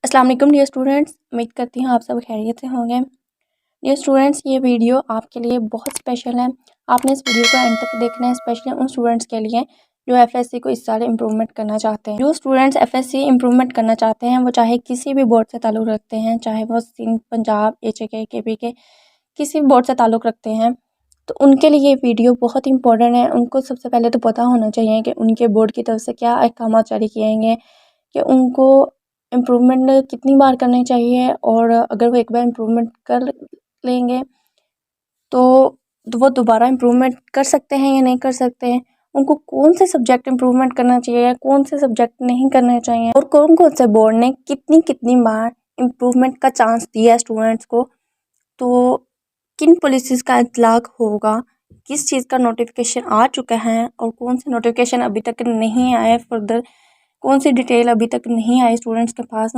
अस्सलाम वालेकुम dear students, उम्मीद करती हूँ आप सब खैरियत से होंगे। डियर स्टूडेंट्स, ये वीडियो आपके लिए बहुत स्पेशल है। आपने इस वीडियो को एंड तक देखना है, स्पेशली उन स्टूडेंट्स के लिए जो एफएससी को इस साल इम्प्रूवमेंट करना चाहते हैं। जो स्टूडेंट्स एफएससी इम्प्रूवमेंट करना चाहते हैं वो चाहे किसी भी बोर्ड से ताल्लुक़ रखते हैं, चाहे वो सिंध, पंजाब, एचके, केपी के किसी भी बोर्ड से ताल्लुक़ रखते हैं, तो उनके लिए ये वीडियो बहुत इंपॉर्टेंट है। उनको सबसे पहले तो पता होना चाहिए कि उनके बोर्ड की तरफ से क्या अहकाम जारी किए गए, कि उनको इम्प्रूवमेंट कितनी बार करनी चाहिए, और अगर वो एक बार इम्प्रूवमेंट कर लेंगे तो वो दोबारा इम्प्रूवमेंट कर सकते हैं या नहीं कर सकते हैं। उनको कौन से सब्जेक्ट इम्प्रूवमेंट करना चाहिए, कौन से सब्जेक्ट नहीं करने चाहिए, और कौन कौन से बोर्ड ने कितनी कितनी बार इम्प्रूवमेंट का चांस दिया है स्टूडेंट्स को, तो किन पॉलिसीज़ का इतलाक़ होगा, किस चीज़ का नोटिफिकेशन आ चुका है और कौन से नोटिफिकेशन अभी तक नहीं आए, फर्दर कौन सी डिटेल अभी तक नहीं आई स्टूडेंट्स के पास।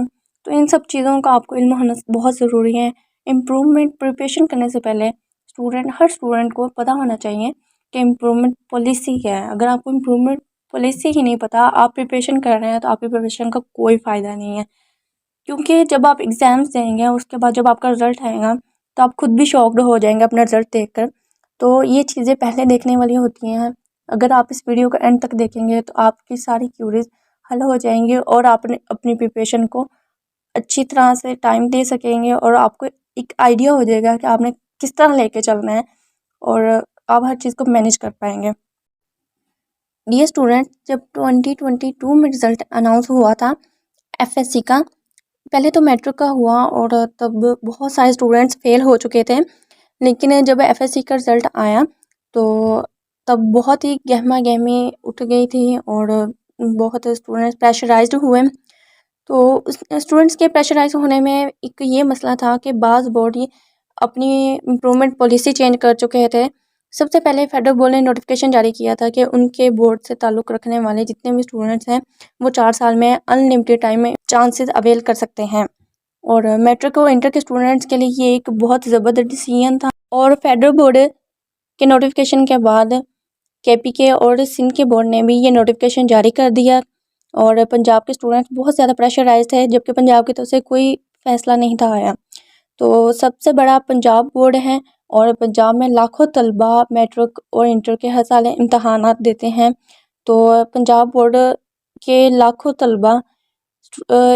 तो इन सब चीज़ों का आपको इल्म होना बहुत ज़रूरी है। इम्प्रूवमेंट प्रिपरेशन करने से पहले हर स्टूडेंट को पता होना चाहिए कि इम्प्रूवमेंट पॉलिसी क्या है। अगर आपको इम्प्रूवमेंट पॉलिसी ही नहीं पता, आप प्रिपरेशन कर रहे हैं, तो आपकी प्रिपरेशन का कोई फ़ायदा नहीं है। क्योंकि जब आप एग्ज़ाम्स देंगे, उसके बाद जब आपका रिज़ल्ट आएगा तो आप खुद भी शॉक्ड हो जाएंगे अपना रिज़ल्ट देखकर। तो ये चीज़ें पहले देखने वाली होती हैं। अगर आप इस वीडियो को एंड तक देखेंगे तो आपकी सारी क्यूरीज हल हो जाएंगे और आप अपनी प्रिपरेशन को अच्छी तरह से टाइम दे सकेंगे, और आपको एक आइडिया हो जाएगा कि आपने किस तरह लेके चलना है, और आप हर चीज़ को मैनेज कर पाएंगे। डियर स्टूडेंट, जब 2022 में रिज़ल्ट अनाउंस हुआ था एफएससी का, पहले तो मैट्रिक का हुआ और तब बहुत सारे स्टूडेंट्स फेल हो चुके थे। लेकिन जब एफएससी का रिज़ल्ट आया तो तब बहुत ही गहमा गहमी उठ गई थी और बहुत स्टूडेंट्स प्रेशराइज्ड हुए। तो स्टूडेंट्स के प्रेशराइज होने में एक ये मसला था कि बाज़ बोर्ड ये अपनी इम्प्रूवमेंट पॉलिसी चेंज कर चुके थे। सबसे पहले फेडरल बोर्ड ने नोटिफिकेशन जारी किया था कि उनके बोर्ड से ताल्लुक़ रखने वाले जितने भी स्टूडेंट्स हैं वो 4 साल में अनलिमिटेड टाइम में चांसेस अवेल कर सकते हैं। और मैट्रिक और इंटर के स्टूडेंट्स के लिए ये एक बहुत ज़बरदस्त डिसीजन था। और फेडरल बोर्ड के नोटिफिकेशन के बाद केपी के और सिंध के बोर्ड ने भी ये नोटिफिकेशन जारी कर दिया, और पंजाब के स्टूडेंट्स बहुत ज़्यादा प्रेशराइज थे, जबकि पंजाब की तरफ से कोई फ़ैसला नहीं था आया। तो सबसे बड़ा पंजाब बोर्ड है, और पंजाब में लाखों तलबा मैट्रिक और इंटर के हर साल इम्तहानात देते हैं। तो पंजाब बोर्ड के लाखों तलबा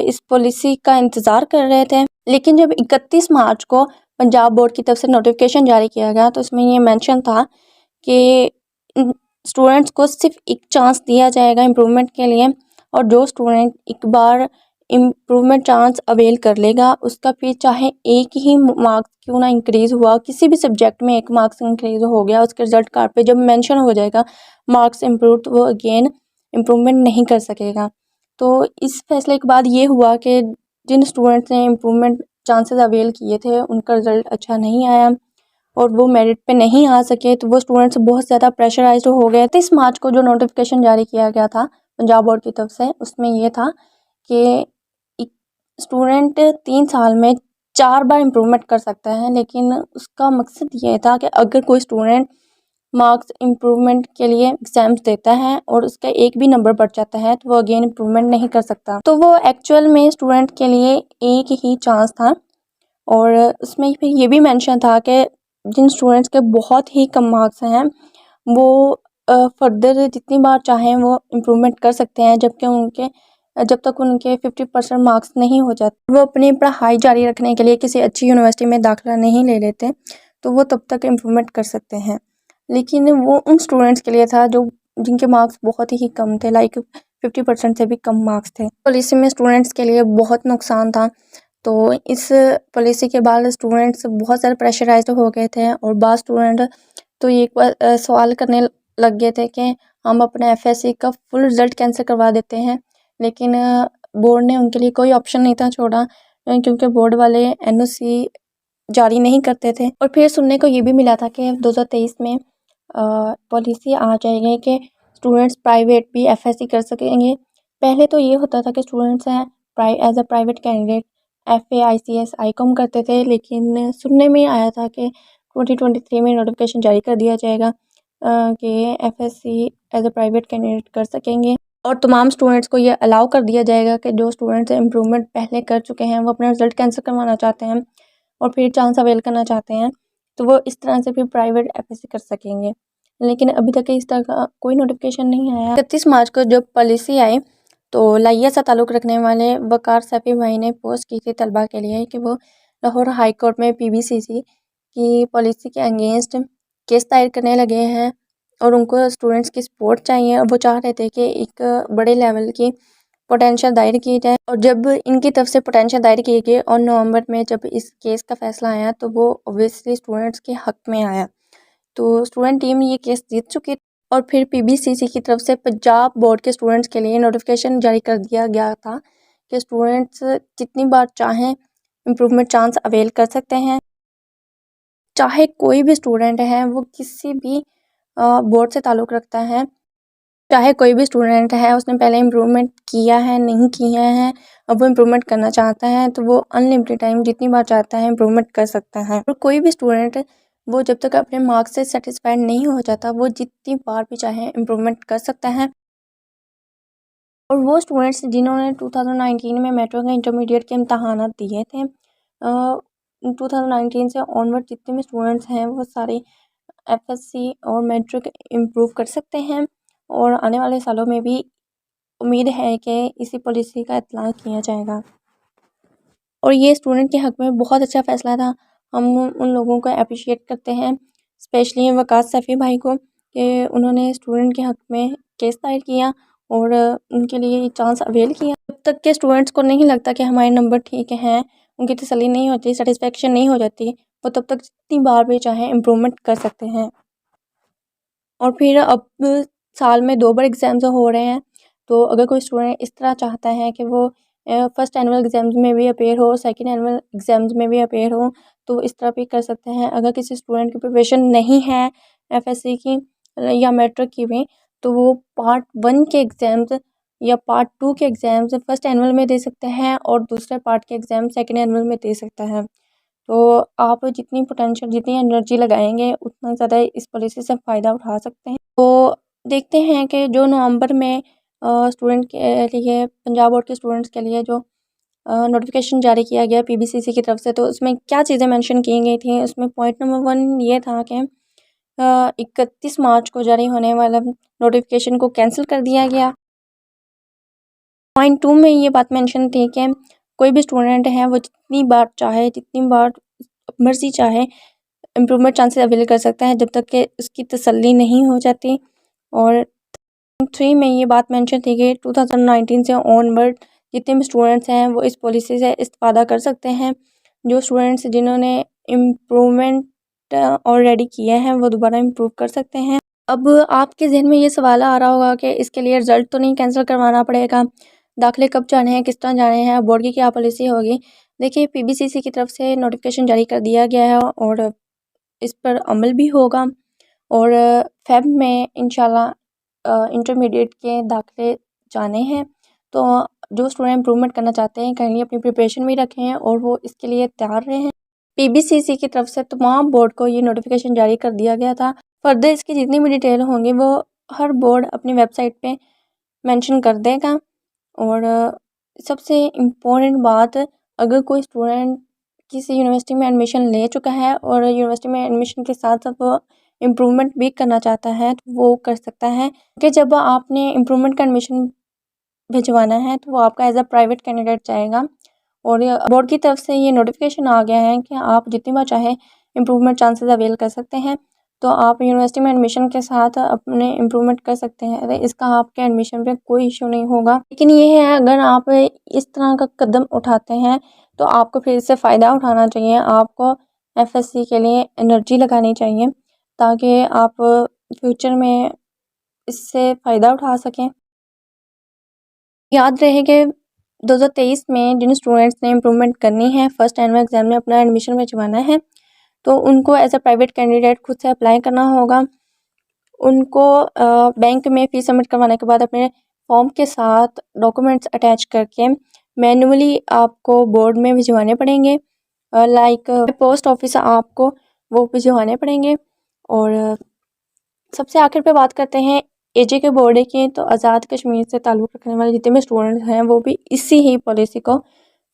इस पॉलिसी का इंतज़ार कर रहे थे। लेकिन जब 31 मार्च को पंजाब बोर्ड की तरफ से नोटिफिकेशन जारी किया गया तो इसमें ये मेंशन था कि स्टूडेंट्स को सिर्फ एक चांस दिया जाएगा इम्प्रूवमेंट के लिए, और जो स्टूडेंट एक बार इम्प्रूवमेंट चांस अवेल कर लेगा उसका फिर चाहे एक ही मार्क्स क्यों ना इंक्रीज़ हुआ, किसी भी सब्जेक्ट में 1 मार्क्स इंक्रीज़ हो गया, उसके रिजल्ट कार्ड पे जब मेंशन हो जाएगा मार्क्स इम्प्रूव, तो वो अगेन इम्प्रूवमेंट नहीं कर सकेगा। तो इस फैसले के बाद ये हुआ कि जिन स्टूडेंट्स ने इम्प्रूवमेंट चांसेस अवेल किए थे उनका रिज़ल्ट अच्छा नहीं आया और वो मेरिट पे नहीं आ सके, तो वो स्टूडेंट्स बहुत ज़्यादा प्रेशराइज्ड हो गए। 30 मार्च को जो नोटिफिकेशन जारी किया गया था पंजाब बोर्ड की तरफ से, उसमें ये था कि स्टूडेंट 3 साल में 4 बार इम्प्रूवमेंट कर सकता है। लेकिन उसका मकसद ये था कि अगर कोई स्टूडेंट मार्क्स इम्प्रूवमेंट के लिए एग्ज़ाम्स देता है और उसका एक भी नंबर बढ़ जाता है तो वो अगेन इम्प्रूवमेंट नहीं कर सकता। तो वो एक्चुअल में स्टूडेंट के लिए एक ही चांस था, और उसमें फिर ये भी मेंशन था कि जिन स्टूडेंट्स के बहुत ही कम मार्क्स हैं वो फर्दर जितनी बार चाहें वो इम्प्रूवमेंट कर सकते हैं, जब तक उनके 50% मार्क्स नहीं हो जाते, वो अपनी पढ़ाई जारी रखने के लिए किसी अच्छी यूनिवर्सिटी में दाखिला नहीं ले लेते, तो वो तब तक इम्प्रूवमेंट कर सकते हैं। लेकिन वो उन स्टूडेंट्स के लिए था जो जिनके मार्क्स बहुत ही कम थे, लाइक 50% से भी कम मार्क्स थे। पॉलिसी में स्टूडेंट्स के लिए बहुत नुकसान था। तो इस पॉलिसी के बाद स्टूडेंट्स बहुत ज़्यादा प्रेशराइज्ड हो गए थे, और बाद स्टूडेंट तो एक सवाल करने लग गए थे कि हम अपने एफएससी का फुल रिज़ल्ट कैंसिल करवा देते हैं। लेकिन बोर्ड ने उनके लिए कोई ऑप्शन नहीं था छोड़ा, क्योंकि बोर्ड वाले एनओसी जारी नहीं करते थे। और फिर सुनने को ये भी मिला था कि 2023 में पॉलिसी आ जाएगी कि स्टूडेंट्स प्राइवेट भी एफएससी कर सकेंगे। पहले तो ये होता था कि स्टूडेंट्स हैं as a private candidate FA ICS ICOM करते थे, लेकिन सुनने में आया था कि 2023 में नोटिफिकेशन जारी कर दिया जाएगा कि FSc as a private candidate कर सकेंगे। और तमाम स्टूडेंट्स को ये अलाउ कर दिया जाएगा कि जो स्टूडेंट्स इम्प्रूवमेंट पहले कर चुके हैं, वो अपना रिज़ल्ट कैंसिल करवाना चाहते हैं और फिर चांस अवेल करना चाहते हैं, तो वो इस तरह से फिर प्राइवेट एफएससी कर सकेंगे। लेकिन अभी तक इस तरह का कोई नोटिफिकेशन नहीं आया। 31 मार्च को जब पॉलिसी आई तो लाइया से ताल्लुक़ रखने वाले वकार सफ़ी भाई ने पोस्ट की थी तलबा के लिए कि वो लाहौर हाई कोर्ट में पीबीसीसी की पॉलिसी के अगेंस्ट केस दायर करने लगे हैं और उनको स्टूडेंट्स की सपोर्ट चाहिए और वो चाह रहे थे कि एक बड़े लेवल की पोटेंशियल दायर की जाए। और जब इनकी तरफ से पोटेंशियल दायर की गई और नवंबर में जब इस केस का फैसला आया तो वो ऑब्वियसली स्टूडेंट्स के हक में आया। तो स्टूडेंट टीम ये केस जीत चुकी और फिर पीबीसीसी की तरफ से पंजाब बोर्ड के स्टूडेंट्स के लिए नोटिफिकेशन जारी कर दिया गया था कि स्टूडेंट्स जितनी बार चाहें इम्प्रूवमेंट चांस अवेल कर सकते हैं। चाहे कोई भी स्टूडेंट है वो किसी भी बोर्ड से ताल्लुक़ रखता है, चाहे कोई भी स्टूडेंट है उसने पहले इम्प्रूवमेंट किया है नहीं किया है, अब वो इम्प्रूवमेंट करना चाहता है तो वो अनलिमिटेड टाइम जितनी बार चाहता है इम्प्रूवमेंट कर सकता है। और कोई भी स्टूडेंट वो जब तक अपने मार्क्स से सेटिस्फाइड नहीं हो जाता वो जितनी बार भी चाहे इम्प्रूवमेंट कर सकता है। और वो स्टूडेंट्स जिन्होंने 2019 में मैट्रिक या इंटरमीडिएट के इम्तहानात दिए थे, 2019 से ऑनवर्ड जितने भी स्टूडेंट्स हैं वो सारे एफएससी और मैट्रिक इम्प्रूव कर सकते हैं और आने वाले सालों में भी उम्मीद है कि इसी पॉलिसी का इत्लाक़ किया जाएगा। और ये स्टूडेंट के हक़ में बहुत अच्छा फ़ैसला था। हम उन लोगों को अप्रिशिएट करते हैं, स्पेशली वकार सफ़ी भाई को, कि उन्होंने स्टूडेंट के हक़ में केस दायर किया और उनके लिए चांस अवेल किया। जब तक के स्टूडेंट्स को नहीं लगता कि हमारे नंबर ठीक हैं, उनकी तसल्ली नहीं होती, सेटिस्फेक्शन नहीं हो जाती, वो तब तक जितनी बार भी चाहें इम्प्रूवमेंट कर सकते हैं। और फिर अब साल में 2 बार एग्ज़ाम्स हो रहे हैं, तो अगर कोई स्टूडेंट इस तरह चाहता है कि वो फर्स्ट एनुअल एग्ज़ाम्स में भी अपीयर हो, सेकंड एनुअल एग्ज़ाम्स में भी अपीयर हो, तो इस तरह भी कर सकते हैं। अगर किसी स्टूडेंट की प्रिपरेशन नहीं है एफएससी की या मैट्रिक की भी, तो वो पार्ट 1 के एग्ज़ाम्स या पार्ट 2 के एग्ज़ाम्स फर्स्ट एनुअल में दे सकते हैं और दूसरे पार्ट के एग्ज़ाम सेकंड एनुअल में दे सकता है। तो आप जितनी पोटेंशियल जितनी एनर्जी लगाएंगे उतना ज़्यादा इस पॉलिसी से फ़ायदा उठा सकते हैं। तो देखते हैं कि जो नवंबर में स्टूडेंट के लिए पंजाब बोर्ड के स्टूडेंट्स के लिए जो नोटिफिकेशन जारी किया गया पीबीसीसी की तरफ से, तो उसमें क्या चीज़ें मेंशन की गई थी। उसमें पॉइंट नंबर 1 ये था कि 31 मार्च को जारी होने वाला नोटिफिकेशन को कैंसिल कर दिया गया। पॉइंट 2 में ये बात मेंशन थी कि कोई भी स्टूडेंट है वो जितनी बार चाहे जितनी बार मर्ज़ी चाहे इम्प्रूवमेंट चांसेस अवेल कर सकता है जब तक कि उसकी तसल्ली नहीं हो जाती। और 3 में ये बात मेंशन थी कि 2019 से ऑनवर्ड जितने भी स्टूडेंट्स हैं वो इस पॉलिसी से इस्तेफ़ादा कर सकते हैं। जो स्टूडेंट्स जिन्होंने इम्प्रूवमेंट ऑलरेडी किया है वो दोबारा इम्प्रूव कर सकते हैं। अब आपके ज़हन में ये सवाल आ रहा होगा कि इसके लिए रिज़ल्ट तो नहीं कैंसिल करवाना पड़ेगा, दाखिले कब जाने हैं, किस तरह जाने हैं, बोर्ड की क्या पॉलिसी होगी। देखिए पीबीसीसी की तरफ से नोटिफिकेशन जारी कर दिया गया है और इस पर अमल भी होगा और फ़ेब में इंशाल्लाह इंटरमीडिएट के दाखिले जाने हैं। तो जो स्टूडेंट इम्प्रूवमेंट करना चाहते हैं कहीं अपनी प्रिपरेशन भी रखें और वो इसके लिए तैयार रहें। पीबीसीसी की तरफ से तमाम बोर्ड को ये नोटिफिकेशन जारी कर दिया गया था। फर्दर इसकी जितनी भी डिटेल होंगी वो हर बोर्ड अपनी वेबसाइट पे मेंशन कर देगा। और सबसे इम्पोर्टेंट बात, अगर कोई स्टूडेंट किसी यूनिवर्सिटी में एडमिशन ले चुका है और यूनिवर्सिटी में एडमिशन के साथ साथ वो इम्प्रूवमेंट भी करना चाहता है तो वो कर सकता है कि जब आपने इम्प्रूवमेंट का एडमिशन भिजवाना है तो वो आपका एज अ प्राइवेट कैंडिडेट जाएगा। और बोर्ड की तरफ से ये नोटिफिकेशन आ गया है कि आप जितनी बार चाहे इम्प्रूवमेंट चांसेस अवेल कर सकते हैं। तो आप यूनिवर्सिटी में एडमिशन के साथ अपने इम्प्रूवमेंट कर सकते हैं, अरे इसका आपके एडमिशन पे कोई इशू नहीं होगा। लेकिन ये है अगर आप इस तरह का कदम उठाते हैं तो आपको फिर इससे फ़ायदा उठाना चाहिए, आपको एफएससी के लिए एनर्जी लगानी चाहिए ताकि आप फ्यूचर में इससे फ़ायदा उठा सकें। याद रहे कि 2023 में जिन स्टूडेंट्स ने इम्प्रूवमेंट करनी है, फर्स्ट एनुअल एग्ज़ाम में अपना एडमिशन भिजवाना है, तो उनको एज अ प्राइवेट कैंडिडेट खुद से अप्लाई करना होगा। उनको बैंक में फ़ीस सबमिट करवाने के बाद अपने फॉर्म के साथ डॉक्यूमेंट्स अटैच करके मैनुअली आपको बोर्ड में भिजवाने पड़ेंगे, लाइक पोस्ट ऑफिस आपको वो भिजवाने पड़ेंगे। और सबसे आखिर पे बात करते हैं एजे के बोर्ड है कि तो आज़ाद कश्मीर से ताल्लुक़ रखने वाले जितने भी स्टूडेंट्स हैं वो भी इसी ही पॉलिसी को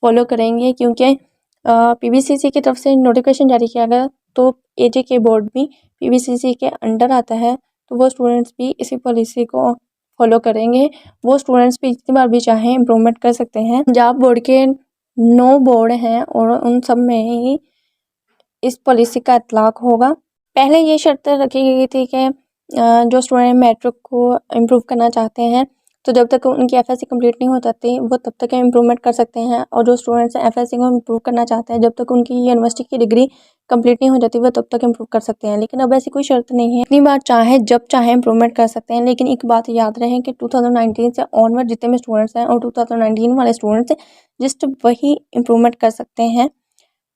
फॉलो करेंगे, क्योंकि पीवीसीसी की तरफ से नोटिफिकेशन जारी किया गया तो एजे के बोर्ड भी पीवीसीसी के अंडर आता है, तो वो स्टूडेंट्स भी इसी पॉलिसी को फॉलो करेंगे। वो स्टूडेंट्स भी जितनी बार भी चाहें इम्प्रूवमेंट कर सकते हैं। पंजाब बोर्ड के 9 बोर्ड हैं और उन सब में ही इस पॉलिसी का इतलाक़ होगा। पहले ये शर्त रखी गई थी कि जो स्टूडेंट मैट्रिक को इम्प्रूव करना चाहते हैं तो जब तक उनकी एफएससी कंप्लीट नहीं हो जाती वो तब तक इम्प्रूवमेंट कर सकते हैं, और जो स्टूडेंट्स एफएससी को इम्प्रूव करना चाहते हैं जब तक उनकी यूनिवर्सिटी की डिग्री कंप्लीट नहीं हो जाती वो तब तक इम्प्रूव कर सकते हैं। लेकिन अब ऐसी कोई शर्त नहीं है, इतनी बार चाहे जब चाहे इम्प्रूवमेंट कर सकते हैं। लेकिन एक बात याद रहे कि 2019 से ऑनवर्ड जितने भी स्टूडेंट्स हैं और 2019 वाले स्टूडेंट्स जस्ट वही इम्प्रूवमेंट कर सकते हैं।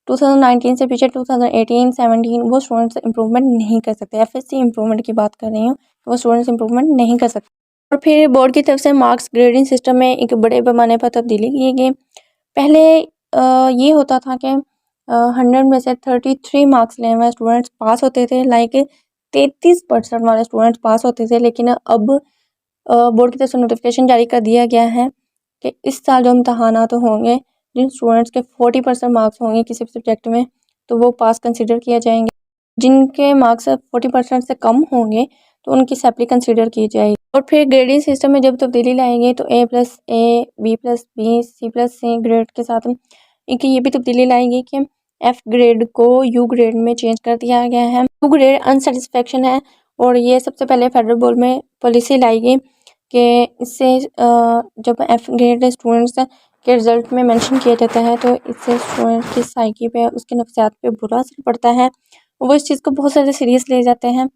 2019 से पीछे 2018, 17 वो स्टूडेंट्स इम्प्रूवमेंट नहीं कर सकते। एफएससी इम्प्रूवमेंट की बात कर रही हूँ, वो स्टूडेंट्स इम्प्रूवमेंट नहीं कर सकते। और फिर बोर्ड की तरफ से मार्क्स ग्रेडिंग सिस्टम में एक बड़े पैमाने पर तब्दीली की गई। पहले ये होता था कि 100 में से 33 मार्क्स लेने वाले स्टूडेंट्स पास होते थे, लाइक 33% वाले स्टूडेंट्स पास होते थे। लेकिन अब बोर्ड की तरफ से नोटिफिकेशन जारी कर दिया गया है कि इस साल जो इम्तहानात होंगे जिन स्टूडेंट्स के 40% मार्क्स होंगे किसी भी सब्जेक्ट में तो वो पास कंसिडर किए जाएंगे। जिनके मार्क्स 40% से कम होंगे तो उनकी सप्ली कंसिडर की जाएगी। और फिर ग्रेडिंग सिस्टम में जब तब्दीली लाएंगे तो A+A, B+B, C+C ग्रेड के साथ एक ये भी तब्दीली लाएंगे कि F ग्रेड को U ग्रेड में चेंज कर दिया गया है। U ग्रेड अनसेटिस्फेक्शन है और ये सबसे पहले फेडरल बोर्ड में पॉलिसी लाई गई कि इससे जब F ग्रेड स्टूडेंट्स के रिज़ल्ट में मेंशन किया जाता है तो इससे स्टूडेंट की साइकी पे, उसके नफ्सियात पे बुरा असर पड़ता है। वो इस चीज़ को बहुत ज़्यादा सीरियस ले जाते हैं,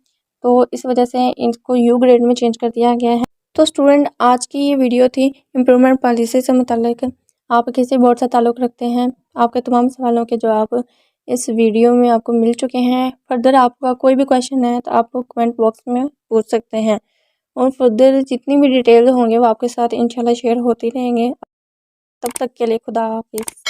तो इस वजह से इनको यू ग्रेड में चेंज कर दिया गया है। तो स्टूडेंट आज की ये वीडियो थी इम्प्रूवमेंट पॉलिसी से मुताल्लिक। आप किसी बोर्ड से ताल्लुक़ रखते हैं, आपके तमाम सवालों के जवाब इस वीडियो में आपको मिल चुके हैं। फर्दर आपका कोई भी क्वेश्चन है तो आप कमेंट बॉक्स में पूछ सकते हैं, और फर्दर जितनी भी डिटेल होंगे वो आपके साथ इंशाल्लाह शेयर होती रहेंगे। तब तक के लिए खुदा हाफिज़।